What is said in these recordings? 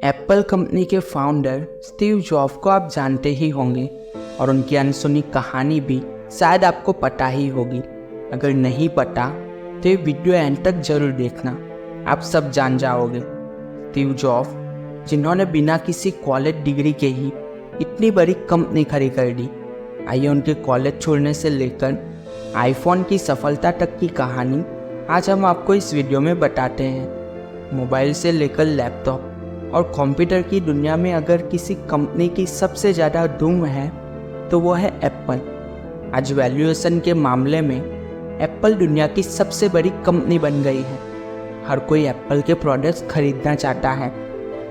Apple company के founder Steve job को आप जानते ही होंगे और उनकी अनसुनी कहानी भी शायद आपको पता ही होगी। अगर नहीं पता तो ये वीडियो एंड तक जरूर देखना, आप सब जान जाओगे। स्टीव जॉब जिन्होंने बिना किसी कॉलेज डिग्री के ही इतनी बड़ी कंपनी खड़ी कर दी। आइए उनके कॉलेज छोड़ने से लेकर आईफोन की सफलता तक की कहानी आज हम आपको इस वीडियो में बताते हैं। मोबाइल से लेकर लैपटॉप और कंप्यूटर की दुनिया में अगर किसी कंपनी की सबसे ज़्यादा धूम है तो वो है एप्पल। आज वैल्यूएशन के मामले में एप्पल दुनिया की सबसे बड़ी कंपनी बन गई है। हर कोई एप्पल के प्रोडक्ट्स खरीदना चाहता है,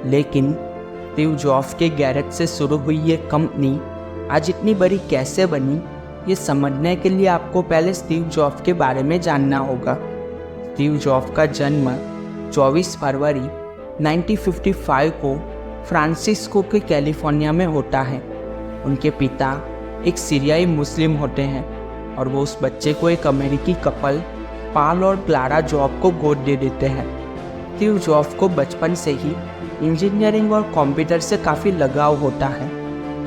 लेकिन स्टीव जॉब्स के गैरेज से शुरू हुई ये कंपनी आज इतनी बड़ी कैसे बनी, ये समझने के लिए आपको पहले स्टीव जॉब्स के बारे में जानना होगा। स्टीव जॉब्स का जन्म 24 फरवरी 1955 को फ्रांसिस्को के कैलिफोर्निया में होता है। उनके पिता एक सीरियाई मुस्लिम होते हैं और वो उस बच्चे को एक अमेरिकी कपल पाल और क्लारा जॉब को गोद दे देते हैं। स्टीव जॉब्स को बचपन से ही इंजीनियरिंग और कंप्यूटर से काफ़ी लगाव होता है।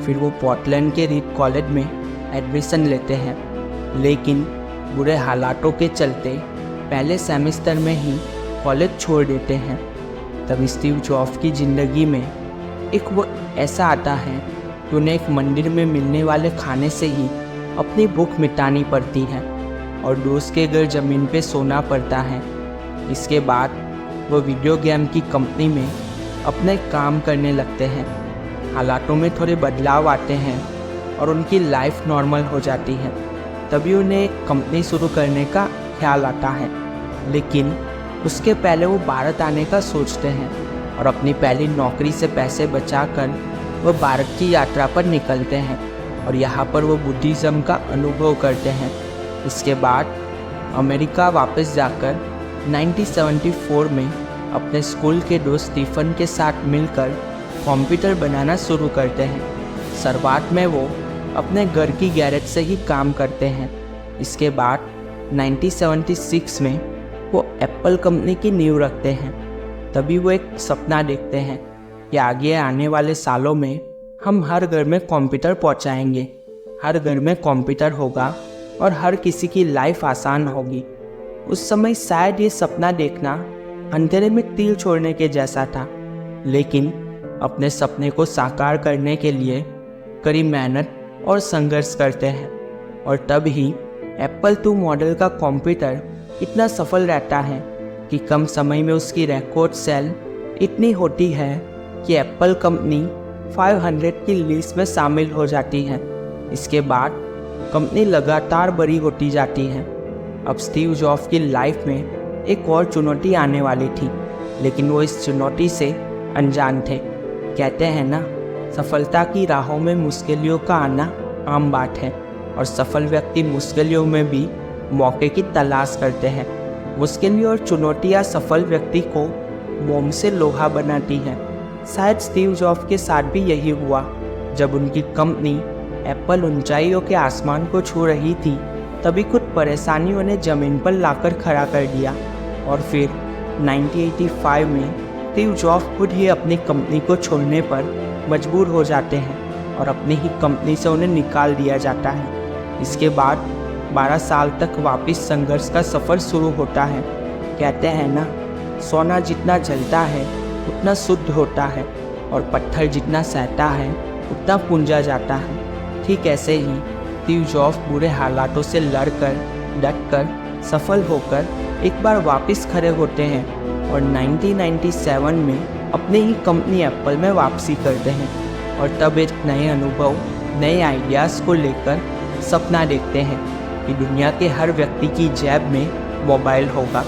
फिर वो पोर्टलैंड के रीड कॉलेज में एडमिशन लेते हैं, लेकिन बुरे हालातों के चलते पहले सेमेस्टर में ही कॉलेज छोड़ देते हैं। तब स्टीव जॉब्स की ज़िंदगी में एक वो ऐसा आता है कि उन्हें एक मंदिर में मिलने वाले खाने से ही अपनी भूख मिटानी पड़ती है और दोस्त के घर ज़मीन पे सोना पड़ता है। इसके बाद वो वीडियो गेम की कंपनी में अपने काम करने लगते हैं। हालातों में थोड़े बदलाव आते हैं और उनकी लाइफ नॉर्मल हो जाती है। तभी उन्हें एक कंपनी शुरू करने का ख्याल आता है, लेकिन उसके पहले वो भारत आने का सोचते हैं और अपनी पहली नौकरी से पैसे बचाकर वो भारत की यात्रा पर निकलते हैं और यहाँ पर वो बुद्धिज़्म का अनुभव करते हैं। इसके बाद अमेरिका वापस जाकर 1974 में अपने स्कूल के दोस्त स्टीफन के साथ मिलकर कंप्यूटर बनाना शुरू करते हैं। शुरुआत में वो अपने घर की गैरेज से ही काम करते हैं। इसके बाद 1976 में वो एप्पल कंपनी की नींव रखते हैं। तभी वो एक सपना देखते हैं कि आगे आने वाले सालों में हम हर घर में कंप्यूटर पहुंचाएंगे, हर घर में कंप्यूटर होगा और हर किसी की लाइफ आसान होगी। उस समय शायद ये सपना देखना अंधेरे में तीर छोड़ने के जैसा था, लेकिन अपने सपने को साकार करने के लिए कड़ी मेहनत और संघर्ष करते हैं और तब ही एप्पल II मॉडल का कंप्यूटर इतना सफल रहता है कि कम समय में उसकी रिकॉर्ड सेल इतनी होती है कि एप्पल कंपनी 500 की लिस्ट में शामिल हो जाती है। इसके बाद कंपनी लगातार बड़ी होती जाती है। अब स्टीव जॉब्स की लाइफ में एक और चुनौती आने वाली थी, लेकिन वो इस चुनौती से अनजान थे। कहते हैं ना, सफलता की राहों में मुश्किलों का आना आम बात है और सफल व्यक्ति मुश्किलों में भी मौके की तलाश करते हैं। मुश्किलें और चुनौतियां सफल व्यक्ति को मोम से लोहा बनाती हैं। शायद स्टीव जॉब्स के साथ भी यही हुआ। जब उनकी कंपनी एप्पल ऊंचाइयों के आसमान को छू रही थी, तभी कुछ परेशानियों ने ज़मीन पर लाकर खड़ा कर दिया और फिर 1985 में स्टीव जॉब्स खुद ही अपनी कंपनी को छोड़ने पर मजबूर हो जाते हैं और अपनी ही कंपनी से उन्हें निकाल दिया जाता है। इसके बाद 12 साल तक वापस संघर्ष का सफ़र शुरू होता है। कहते हैं ना, सोना जितना जलता है उतना शुद्ध होता है और पत्थर जितना सहता है उतना पूंजा जाता है। ठीक ऐसे ही स्टीव जॉब्स बुरे हालातों से लड़कर डटकर सफल होकर एक बार वापस खड़े होते हैं और 1997 में अपनी ही कंपनी एप्पल में वापसी करते हैं और तब एक नए अनुभव, नए आइडियाज़ को लेकर सपना देखते हैं कि दुनिया के हर व्यक्ति की जेब में मोबाइल होगा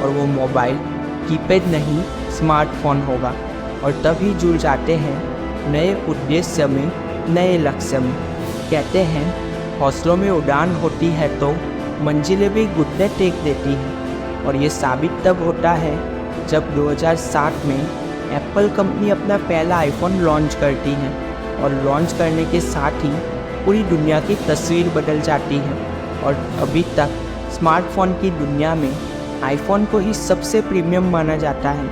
और वो मोबाइल कीपैड नहीं स्मार्टफोन होगा। और तभी जुड़ जाते हैं नए उद्देश्य में, नए लक्ष्य में। कहते हैं हौसलों में उड़ान होती है तो मंजिलें भी घुटने टेक देती हैं और ये साबित तब होता है जब 2007 में एप्पल कंपनी अपना पहला आईफोन लॉन्च करती है और लॉन्च करने के साथ ही पूरी दुनिया की तस्वीर बदल जाती है और अभी तक स्मार्टफोन की दुनिया में आईफोन को ही सबसे प्रीमियम माना जाता है।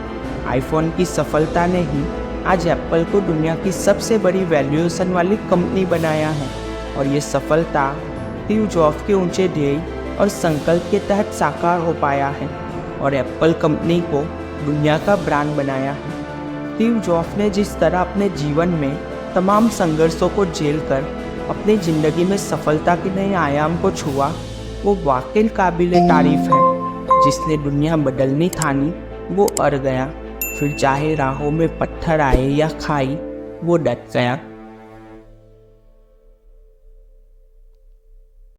आईफोन की सफलता ने ही आज एप्पल को दुनिया की सबसे बड़ी वैल्यूएशन वाली कंपनी बनाया है और ये सफलता स्टीव जॉब्स के ऊंचे ध्येय और संकल्प के तहत साकार हो पाया है और एप्पल कंपनी को दुनिया का ब्रांड बनाया है। स्टीव जॉब्स ने जिस तरह अपने जीवन में तमाम संघर्षों को झेल कर अपनी ज़िंदगी में सफलता के नए आयाम को छुआ, वो वाकई काबिल तारीफ है। जिसने दुनिया बदलनी ठानी वो अड़ गया, फिर चाहे राहों में पत्थर आए या खाई वो डट गया।